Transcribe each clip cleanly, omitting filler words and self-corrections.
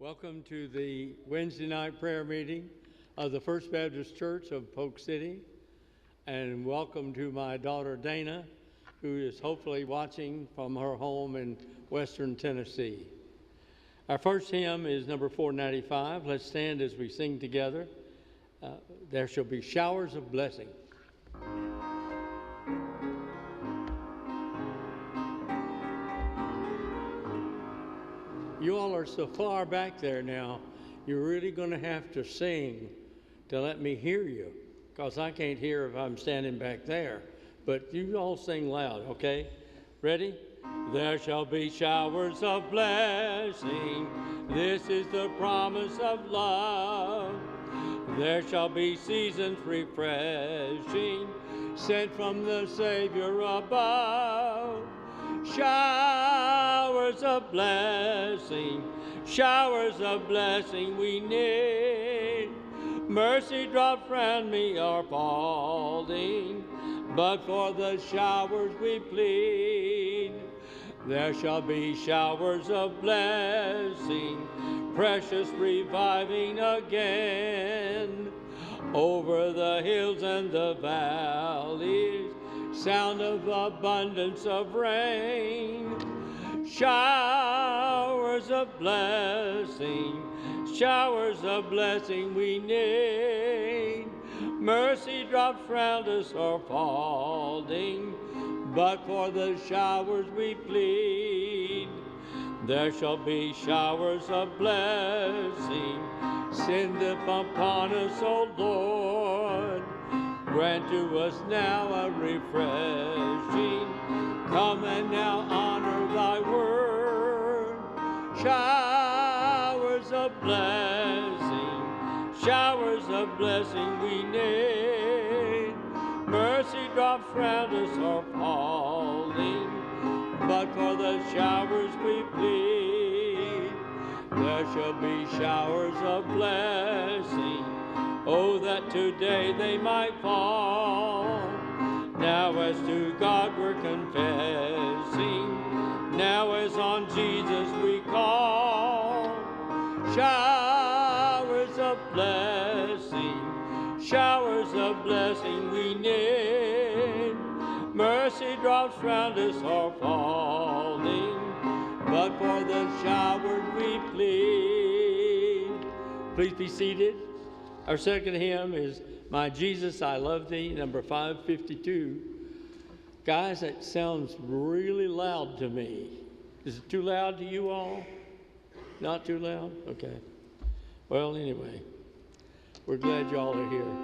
Welcome to the Wednesday night prayer meeting of the First Baptist Church of Polk City. And welcome to my daughter Dana, who is hopefully watching from her home in Western Tennessee. Our first hymn is number 495. Let's stand as we sing together. There shall be showers of blessing. You all are so far back there now, you're really going to have to sing to let me hear you, because I can't hear if I'm standing back there. But you all sing loud, okay? Ready? There shall be showers of blessing. This is the promise of love. There shall be seasons refreshing, sent from the Savior above. Showers of blessing we need. Mercy drops round me are falling, but for the showers we plead. There shall be showers of blessing, precious reviving again. Over the hills and the valleys, sound of abundance of rain. Showers of blessing we need. Mercy drops round us are falling, but for the showers we plead. There shall be showers of blessing, send upon us, O Lord. Grant to us now a refreshing. Come and now honor thy word. Showers of blessing we need. Mercy drops round us are falling, but for the showers we plead. There shall be showers of blessing. Oh, that today they might fall. Now as to God we're confessing, now as on Jesus we call. Showers of blessing we need. Mercy drops round us are falling, but for the showers we plead. Please be seated. Our second hymn is My Jesus, I Love Thee, number 552. Guys, that sounds really loud to me. Is it too loud to you all? Not too loud? Okay. Well, anyway, we're glad you all are here.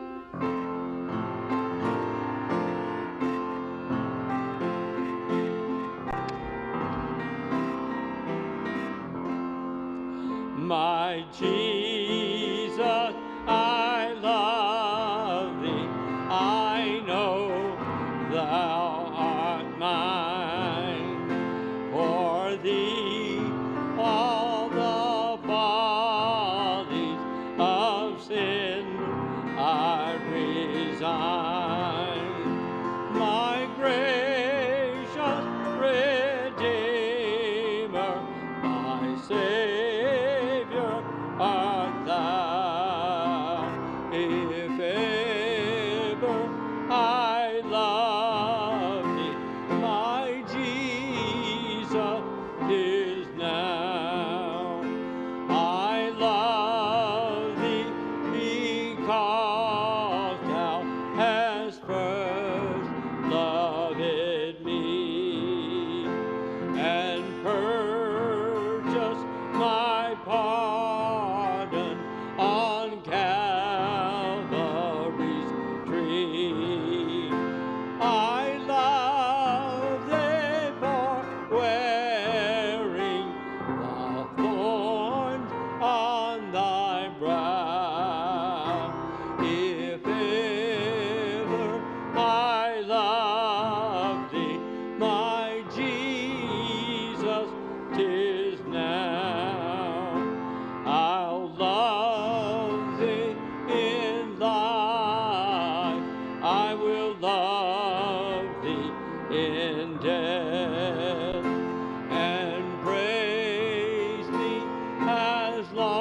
My Jesus, I love thee, I know thou art mine. For thee all the follies of sin I resign. My gracious Redeemer, my Savior art thou. If ever I love thee, my Jesus is now. I love thee because thou hast first loved me and purchased my pardon on Calvary's tree. I love thee for wearing the thorns on thy brow. If ever I love thee, my Jesus, 'tis now. I'll love thee in life, I will love thee in death, and praise thee as long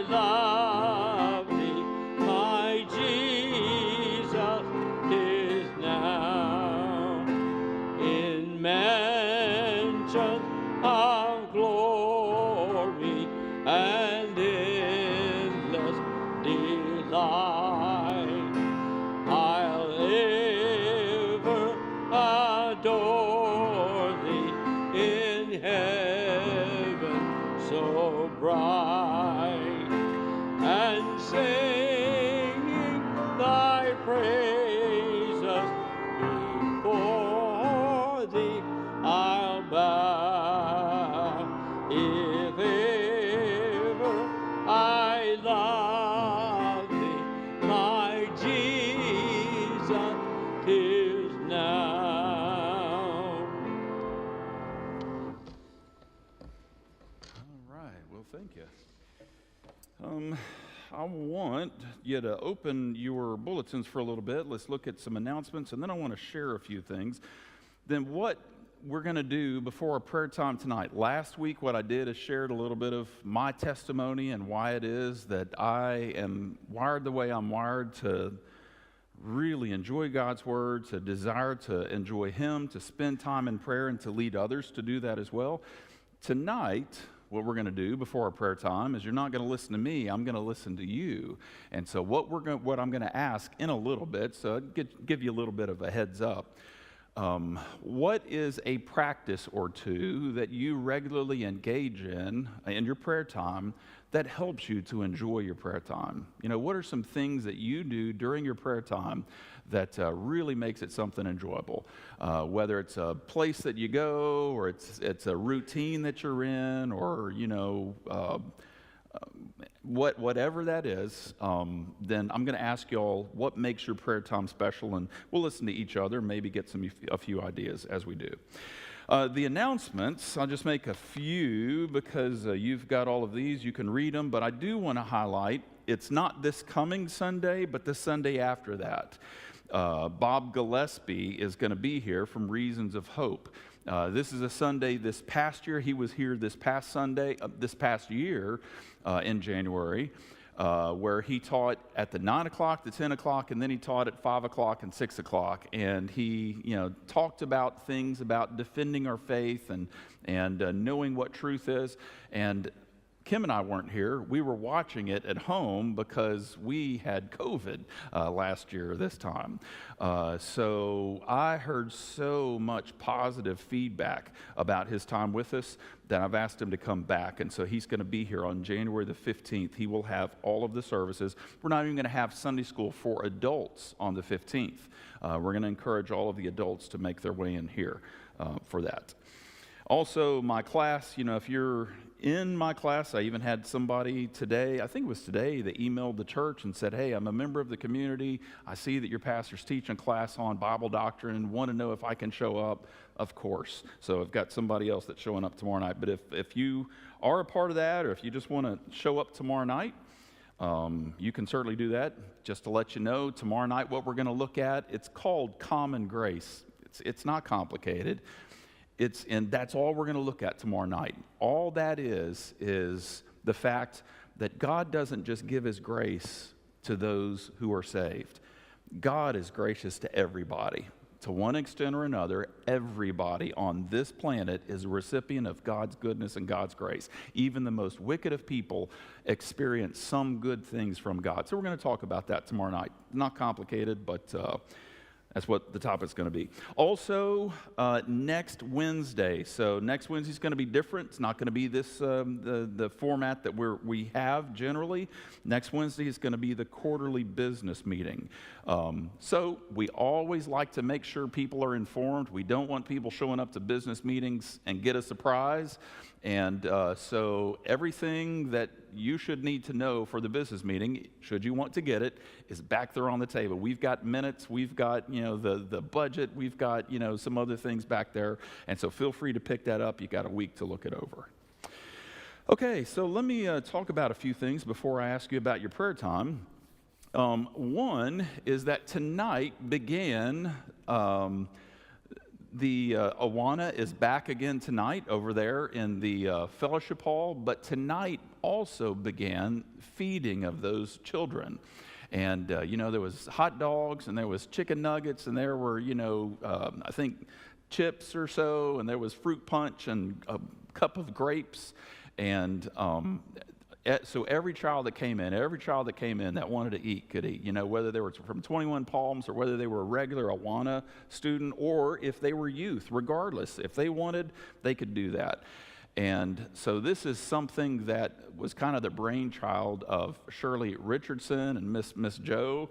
love thee, my Jesus, 'tis now in mansions of glory and endless delight. I'll ever adore thee in heaven so bright, and singing thy praises before thee I'll bow. If ever I love thee, my Jesus, 'tis now. All right, well, thank you. I want you to open your bulletins for a little bit. Let's look at some announcements, and then I want to share a few things. Then what we're going to do before our prayer time tonight. Last week, what I did is shared a little bit of my testimony and why it is that I am wired the way I'm wired to really enjoy God's Word, to desire to enjoy Him, to spend time in prayer, and to lead others to do that as well. Tonight, what we're going to do before our prayer time is you're not going to listen to me, I'm going to listen to you. And so what I'm going to ask in a little bit, so I'll give you a little bit of a heads up. What is a practice or two that you regularly engage in your prayer time that helps you to enjoy your prayer time? You know, what are some things that you do during your prayer time that really makes it something enjoyable? Whether it's a place that you go, or it's a routine that you're in, or whatever that is, then I'm going to ask y'all what makes your prayer time special, and we'll listen to each other, maybe get a few ideas as we do. The announcements, I'll just make a few because you've got all of these. You can read them, but I do want to highlight, it's not this coming Sunday, but the Sunday after that. Bob Gillespie is going to be here from Reasons of Hope. This is a Sunday this past year. He was here this past year in January, where he taught at the 9 o'clock, the 10 o'clock, and then he taught at 5 o'clock and 6 o'clock. And he, talked about things about defending our faith and knowing what truth is. And Kim and I weren't here. We were watching it at home because we had COVID last year this time. So I heard so much positive feedback about his time with us that I've asked him to come back. And so he's going to be here on January the 15th. He will have all of the services. We're not even going to have Sunday school for adults on the 15th. We're going to encourage all of the adults to make their way in here for that. Also, my class, if you're in my class, I even had somebody today, I think it was today, that emailed the church and said, hey, I'm a member of the community. I see that your pastor's teaching class on Bible doctrine and want to know if I can show up. Of course. So I've got somebody else that's showing up tomorrow night. But if you are a part of that, or if you just want to show up tomorrow night, you can certainly do that. Just to let you know, tomorrow night what we're going to look at, it's called Common Grace. It's not complicated. And that's all we're going to look at tomorrow night. All that is the fact that God doesn't just give His grace to those who are saved. God is gracious to everybody. To one extent or another, everybody on this planet is a recipient of God's goodness and God's grace. Even the most wicked of people experience some good things from God. So we're going to talk about that tomorrow night. Not complicated, but that's what the topic's going to be. Also, next Wednesday. So next Wednesday's going to be different. It's not going to be this the format that we have generally. Next Wednesday is going to be the quarterly business meeting. So we always like to make sure people are informed. We don't want people showing up to business meetings and get a surprise. And so everything that you should need to know for the business meeting, should you want to get it, is back there on the table. We've got minutes, we've got the budget, we've got some other things back there, and so feel free to pick that up. You got a week to look it over. Okay, so let me talk about a few things before I ask you about your prayer time. One is that tonight began The Awana is back again tonight over there in the fellowship hall, but tonight also began feeding of those children. And, there was hot dogs, and there was chicken nuggets, and there were, I think chips or so, and there was fruit punch and a cup of grapes. And so every child that came in that wanted to eat could eat, whether they were from 21 Palms or whether they were a regular Awana student or if they were youth, regardless. If they wanted, they could do that. And so this is something that was kind of the brainchild of Shirley Richardson and Miss Joe.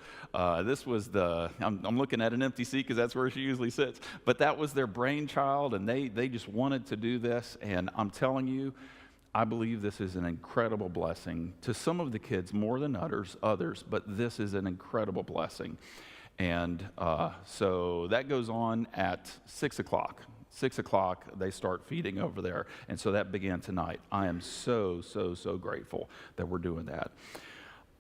This was I'm looking at an empty seat because that's where she usually sits, but that was their brainchild, and they just wanted to do this. And I'm telling you, I believe this is an incredible blessing to some of the kids more than others, but this is an incredible blessing. And so that goes on at 6 o'clock. 6 o'clock, they start feeding over there. And so that began tonight. I am so grateful that we're doing that.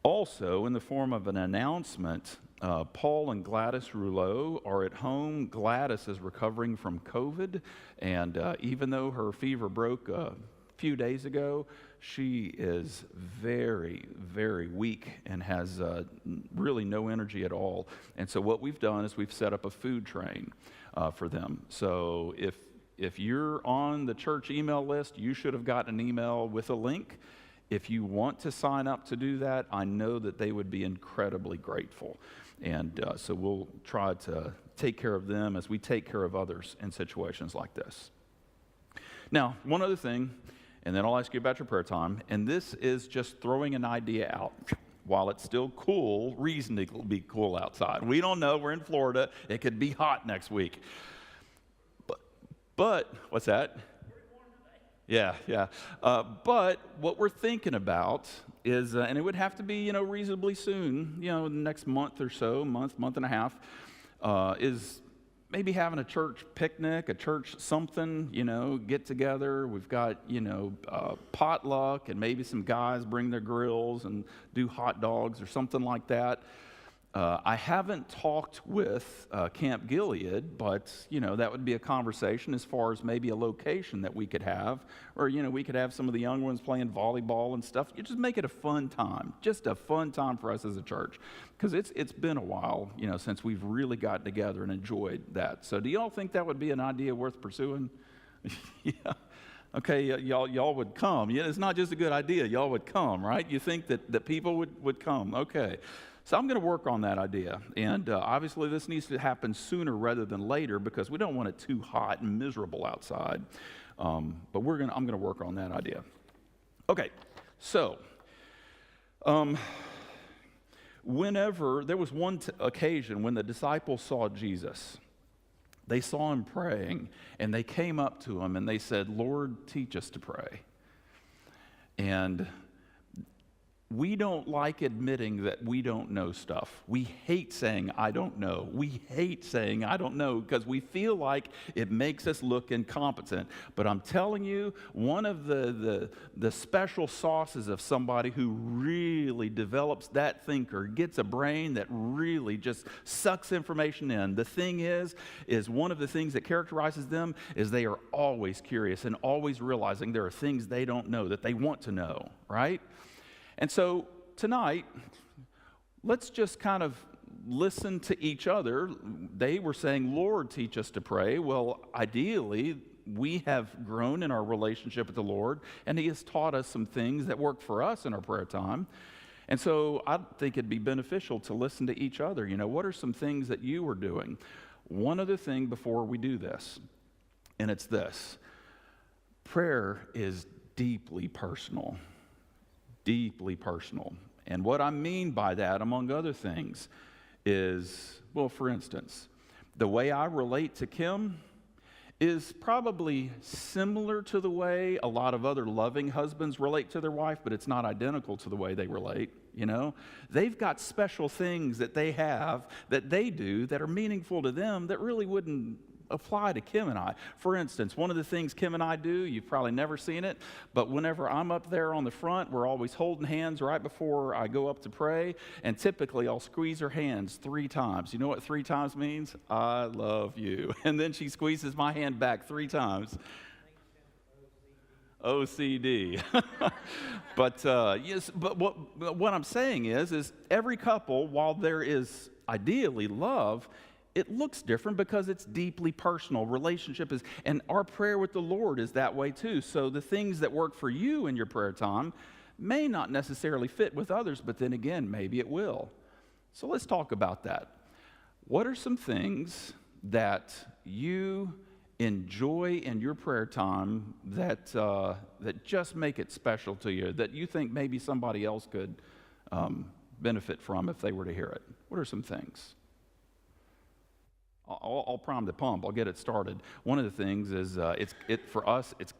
Also, in the form of an announcement, Paul and Gladys Rouleau are at home. Gladys is recovering from COVID, and even though her fever broke few days ago, she is very, very weak and has really no energy at all. And so what we've done is we've set up a food train for them. So if you're on the church email list, you should have gotten an email with a link. If you want to sign up to do that, I know that they would be incredibly grateful. And so we'll try to take care of them as we take care of others in situations like this. Now, one other thing, and then I'll ask you about your prayer time. And this is just throwing an idea out. While it's still cool, reasonably be cool outside. We don't know. We're in Florida. It could be hot next week. But what's that? Yeah. But what we're thinking about is, and it would have to be, reasonably soon, the next month or so, month and a half, is maybe having a church picnic, a church something, get together. We've got, potluck, and maybe some guys bring their grills and do hot dogs or something like that. I haven't talked with Camp Gilead, but, that would be a conversation as far as maybe a location that we could have. Or, we could have some of the young ones playing volleyball and stuff. You just make it a fun time. Just a fun time for us as a church. Because it's been a while, since we've really gotten together and enjoyed that. So do y'all think that would be an idea worth pursuing? Yeah. Okay, y'all would come. Yeah, it's not just a good idea. Y'all would come, right? You think that people would come. Okay. So I'm going to work on that idea. And obviously this needs to happen sooner rather than later because we don't want it too hot and miserable outside. But I'm going to work on that idea. Okay, so whenever, there was one occasion when the disciples saw Jesus. They saw him praying, and they came up to him and they said, "Lord, teach us to pray." And we don't like admitting that we don't know stuff. We hate saying, "I don't know." We hate saying, "I don't know," because we feel like it makes us look incompetent. But I'm telling you, one of the special sauces of somebody who really develops that thinker, gets a brain that really just sucks information in. The thing is one of the things that characterizes them is they are always curious and always realizing there are things they don't know that they want to know, right? And so tonight, let's just kind of listen to each other. They were saying, "Lord, teach us to pray." Well, ideally, we have grown in our relationship with the Lord, and he has taught us some things that work for us in our prayer time. And so I think it'd be beneficial to listen to each other. What are some things that you are doing? One other thing before we do this, and it's this. Prayer is deeply personal. Deeply personal. And what I mean by that, among other things, is, well, for instance, the way I relate to Kim is probably similar to the way a lot of other loving husbands relate to their wife, but it's not identical to the way they relate, They've got special things that they have, that they do, that are meaningful to them, that really wouldn't apply to Kim and I. For instance, one of the things Kim and I do, you've probably never seen it, but whenever I'm up there on the front, we're always holding hands right before I go up to pray, and typically I'll squeeze her hands 3 times. You know what 3 times means? I love you. And then she squeezes my hand back 3 times. OCD. But yes, but what I'm saying is every couple, while there is ideally love, it looks different because it's deeply personal. Relationship is, and our prayer with the Lord is that way too. So the things that work for you in your prayer time may not necessarily fit with others, but then again, maybe it will. So let's talk about that. What are some things that you enjoy in your prayer time that just make it special to you, that you think maybe somebody else could benefit from if they were to hear it? What are some things? I'll prime the pump. I'll get it started. One of the things is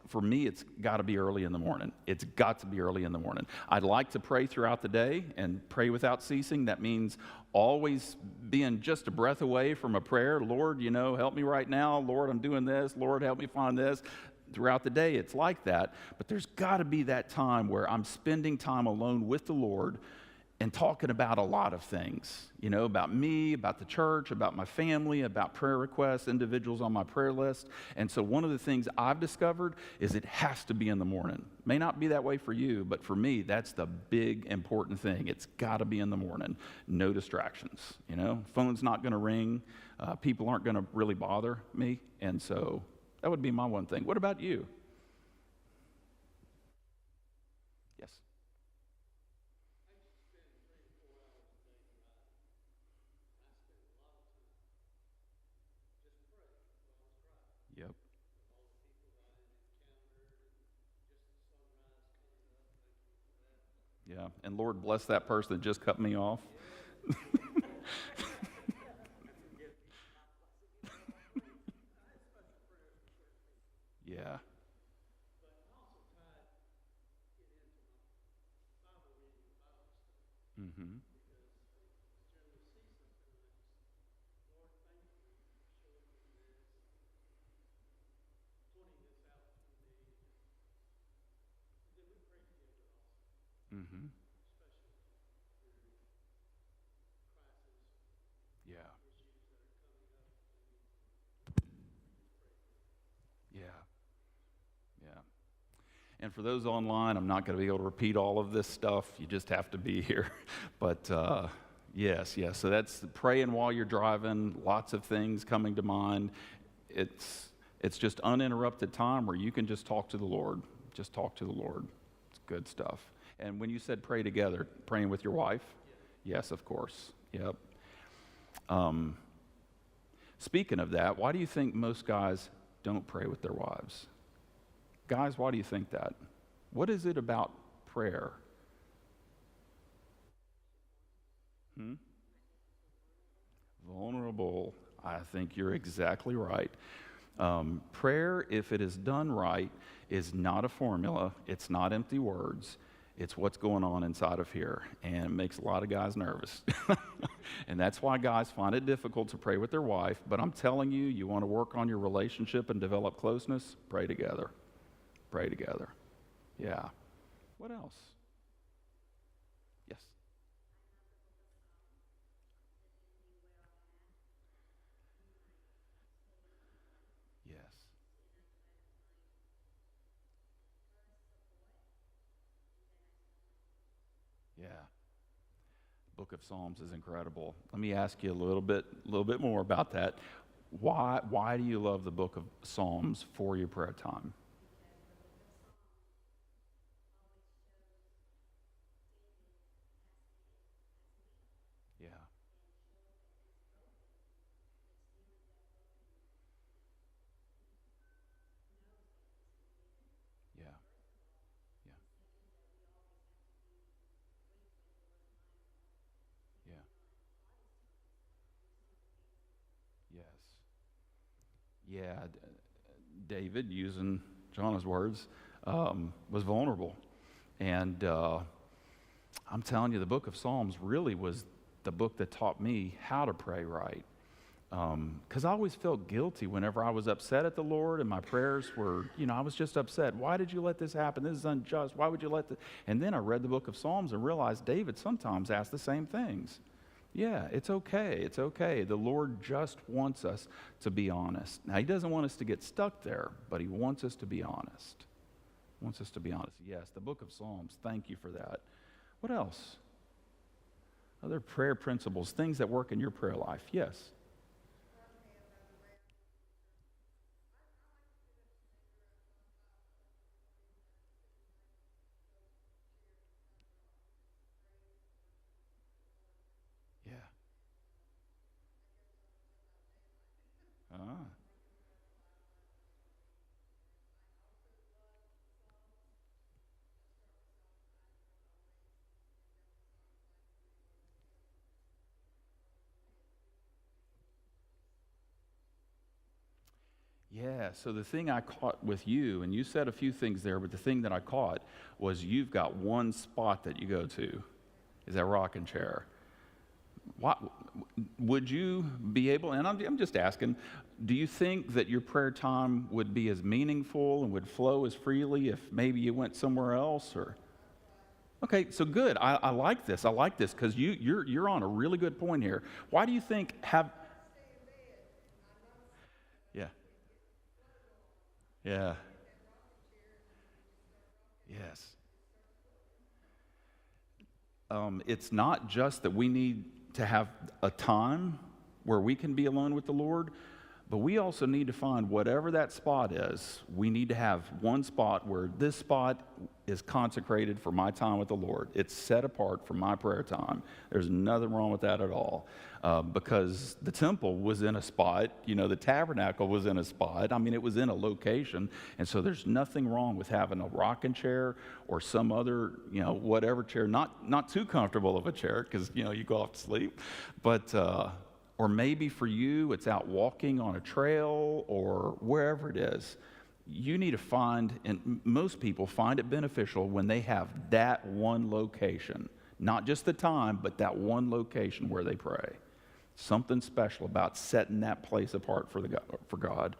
for me, it's got to be early in the morning. It's got to be early in the morning. I'd like to pray throughout the day and pray without ceasing. That means always being just a breath away from a prayer. Lord, help me right now. Lord, I'm doing this. Lord, help me find this. Throughout the day, it's like that. But there's got to be that time where I'm spending time alone with the Lord and talking about a lot of things, about me, about the church, about my family, about prayer requests, individuals on my prayer list. And so one of the things I've discovered is it has to be in the morning. May not be that way for you, but for me, that's the big important thing. It's got to be in the morning. No distractions, Phone's not going to ring. People aren't going to really bother me. And so that would be my one thing. What about you? Yes. Yep. Yeah, and Lord bless that person that just cut me off. Yeah. Mm-hmm. Mm-hmm. Yeah. Yeah. Yeah. And for those online, I'm not going to be able to repeat all of this stuff. You just have to be here. But yes. So that's praying while you're driving, lots of things coming to mind. It's just uninterrupted time where you can just talk to the Lord. Just talk to the Lord. It's good stuff. And when you said pray together, praying with your wife? Yes, of course. Yep. Speaking of that, why do you think most guys don't pray with their wives? Guys, why do you think that? What is it about prayer? Vulnerable. I think you're exactly right. Prayer, if it is done right, is not a formula. It's not empty words. It's what's going on inside of here, and it makes a lot of guys nervous. And that's why guys find it difficult to pray with their wife. But I'm telling you, you want to work on your relationship and develop closeness, pray together. Pray together. Yeah. What else? Yes. Yes. Yeah. Book of Psalms is incredible. Let me ask you a little bit more about that. Why do you love the book of Psalms for your prayer time? Yeah. Yeah. Yeah. Yeah. Yes. Yeah. David, using Jonah's words, was vulnerable. And I'm telling you, the book of Psalms really was the book that taught me how to pray right. Because I always felt guilty whenever I was upset at the Lord and my prayers were, I was just upset. Why did you let this happen? This is unjust. Why would you let this? And then I read the book of Psalms and realized David sometimes asked the same things. Yeah, it's okay. It's okay. The Lord just wants us to be honest. Now, he doesn't want us to get stuck there, but he wants us to be honest. Wants us to be honest. Yes, the book of Psalms. Thank you for that. What else? Other prayer principles, things that work in your prayer life. Yes. Yeah. Ah. Yeah, so the thing I caught with you, and you said a few things there, but the thing that I caught was you've got one spot that you go to, is that rocking chair. What, would you be able, and I'm just asking, do you think that your prayer time would be as meaningful and would flow as freely if maybe you went somewhere else? Or okay, so good. I like this. I like this because you're on a really good point here. Why do you think Yeah, yeah, yes. It's not just that we need to have a time where we can be alone with the Lord, but we also need to find whatever that spot is. We need to have one spot where this spot is consecrated for my time with the Lord. It's set apart for my prayer time. There's nothing wrong with that at all. Because the temple was in a spot, the tabernacle was in a spot. I mean, it was in a location. And so there's nothing wrong with having a rocking chair or some other, whatever chair, not too comfortable of a chair because, you go off to sleep. But, or maybe for you, it's out walking on a trail or wherever it is. You need to find, and most people find it beneficial when they have that one location. Not just the time, but that one location where they pray. Something special about setting that place apart for God.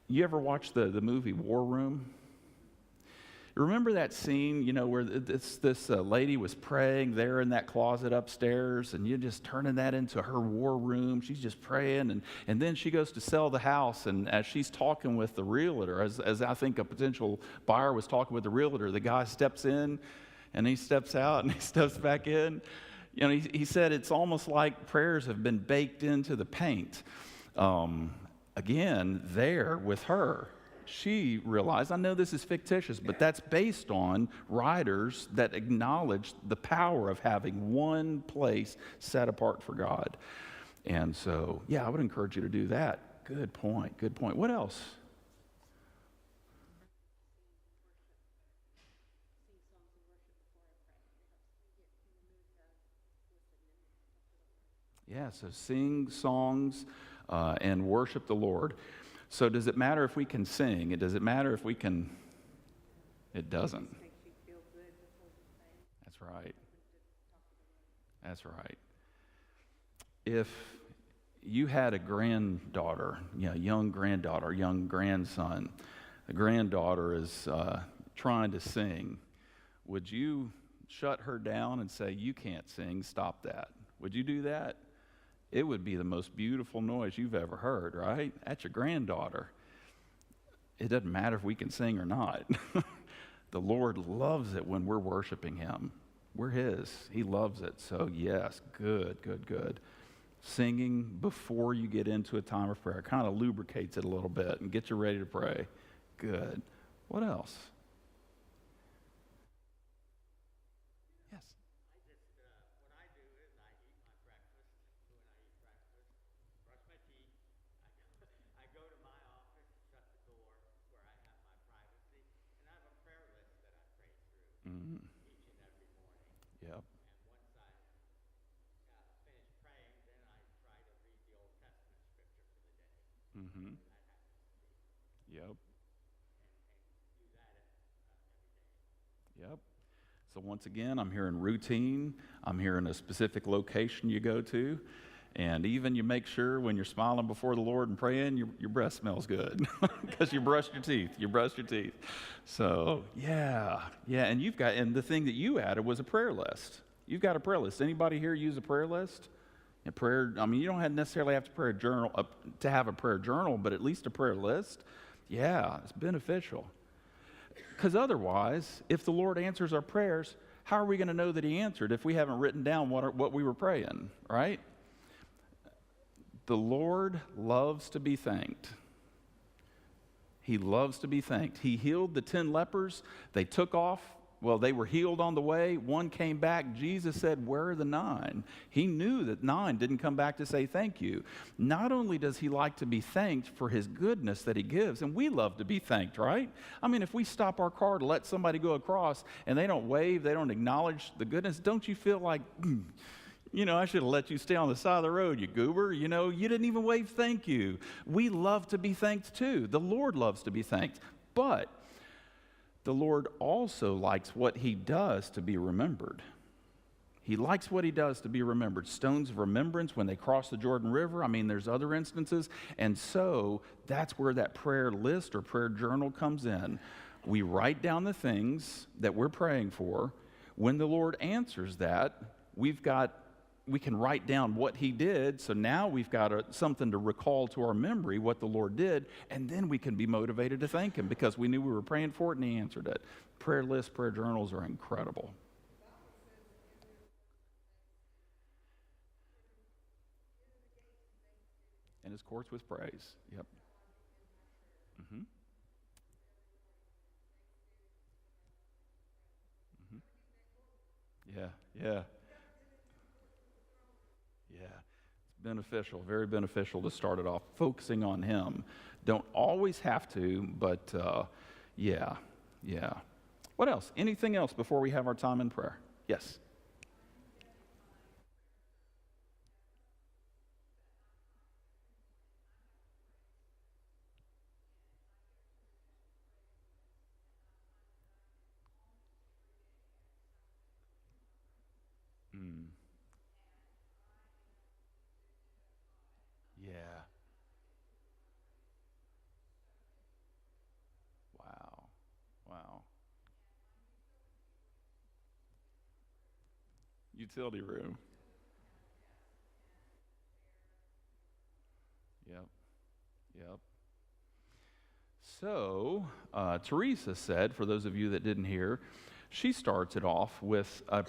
You ever watch the movie War Room? Remember that scene, where this lady was praying there in that closet upstairs, and you're just turning that into her war room. She's just praying, and then she goes to sell the house, and as she's talking with the realtor, as I think a potential buyer was talking with the realtor, the guy steps in, and he steps out, and he steps back in. He said it's almost like prayers have been baked into the paint. Again, there with her. She realized, I know this is fictitious, but that's based on writers that acknowledge the power of having one place set apart for God. And so, yeah, I would encourage you to do that. Good point, good point. What else? Yeah, so sing songs and worship the Lord. So does it matter if we can sing? Does it matter if we can? It doesn't. That's right. That's right. If you had a granddaughter, young granddaughter, young grandson, the granddaughter is trying to sing, would you shut her down and say, you can't sing, stop that? Would you do that? It would be the most beautiful noise you've ever heard, right? That's your granddaughter. It doesn't matter if we can sing or not. The Lord loves it when we're worshiping Him. We're His. He loves it. So yes, good, good, good. Singing before you get into a time of prayer kind of lubricates it a little bit and gets you ready to pray. Good. What else? Yes. Mm-hmm. Yep. Mm-hmm. Yep. Yep. So once again, I'm hearing routine. I'm hearing a specific location you go to. And even you make sure when you're smiling before the Lord and praying, your breath smells good because you brushed your teeth. You brushed your teeth. So, yeah. And and the thing that you added was a prayer list. You've got a prayer list. Anybody here use a prayer list? A prayer, I mean, you don't necessarily have to have a prayer journal, but at least a prayer list. Yeah, it's beneficial. Because otherwise, if the Lord answers our prayers, how are we going to know that He answered if we haven't written down what we were praying, right? The Lord loves to be thanked. He loves to be thanked. He healed the 10 lepers. They took off. Well, they were healed on the way. One came back. Jesus said, "Where are the 9?" He knew that 9 didn't come back to say thank you. Not only does He like to be thanked for His goodness that He gives, and we love to be thanked, right? I mean, if we stop our car to let somebody go across and they don't wave, they don't acknowledge the goodness, don't you feel like, I should have let you stay on the side of the road, you goober. You didn't even wave thank you. We love to be thanked too. The Lord loves to be thanked. But the Lord also likes what He does to be remembered. He likes what He does to be remembered. Stones of remembrance when they cross the Jordan River. I mean, there's other instances. And so that's where that prayer list or prayer journal comes in. We write down the things that we're praying for. When the Lord answers that, we can write down what He did. So now we've got something to recall to our memory what the Lord did, and then we can be motivated to thank Him because we knew we were praying for it and He answered it. Prayer lists, prayer journals are incredible. And His courts with praise. Yep. Mm-hmm. Mm-hmm. Yeah. It's beneficial, very beneficial to start it off focusing on Him. Don't always have to, but yeah. What else? Anything else before we have our time in prayer? Yes. Mm. Yeah. Wow. Utility room. Yep. So, Teresa said, for those of you that didn't hear, she starts it off with a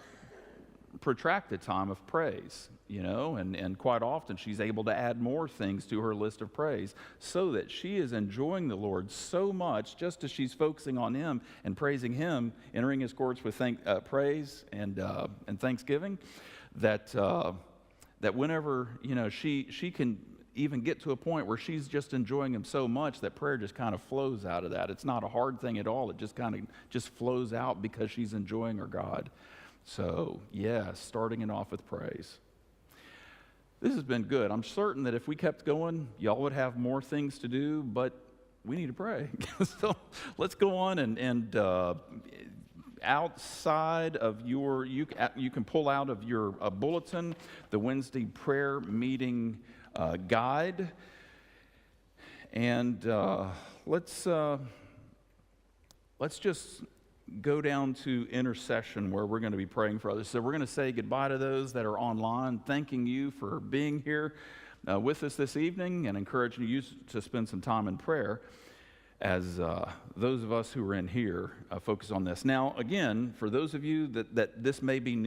protracted time of praise, and quite often she's able to add more things to her list of praise so that she is enjoying the Lord so much just as she's focusing on Him and praising Him, entering His courts with praise and thanksgiving, that whenever, she can even get to a point where she's just enjoying Him so much that prayer just kind of flows out of that. It's not a hard thing at all. It just kind of just flows out because she's enjoying her God. So, starting it off with praise. This has been good. I'm certain that if we kept going, y'all would have more things to do, but we need to pray. So let's go on and outside of you can pull out of your bulletin the Wednesday prayer meeting guide. And let's just go down to intercession where we're going to be praying for others. So we're going to say goodbye to those that are online, thanking you for being here with us this evening and encouraging you to spend some time in prayer as those of us who are in here focus on this. Now, again, for those of you that this may be new,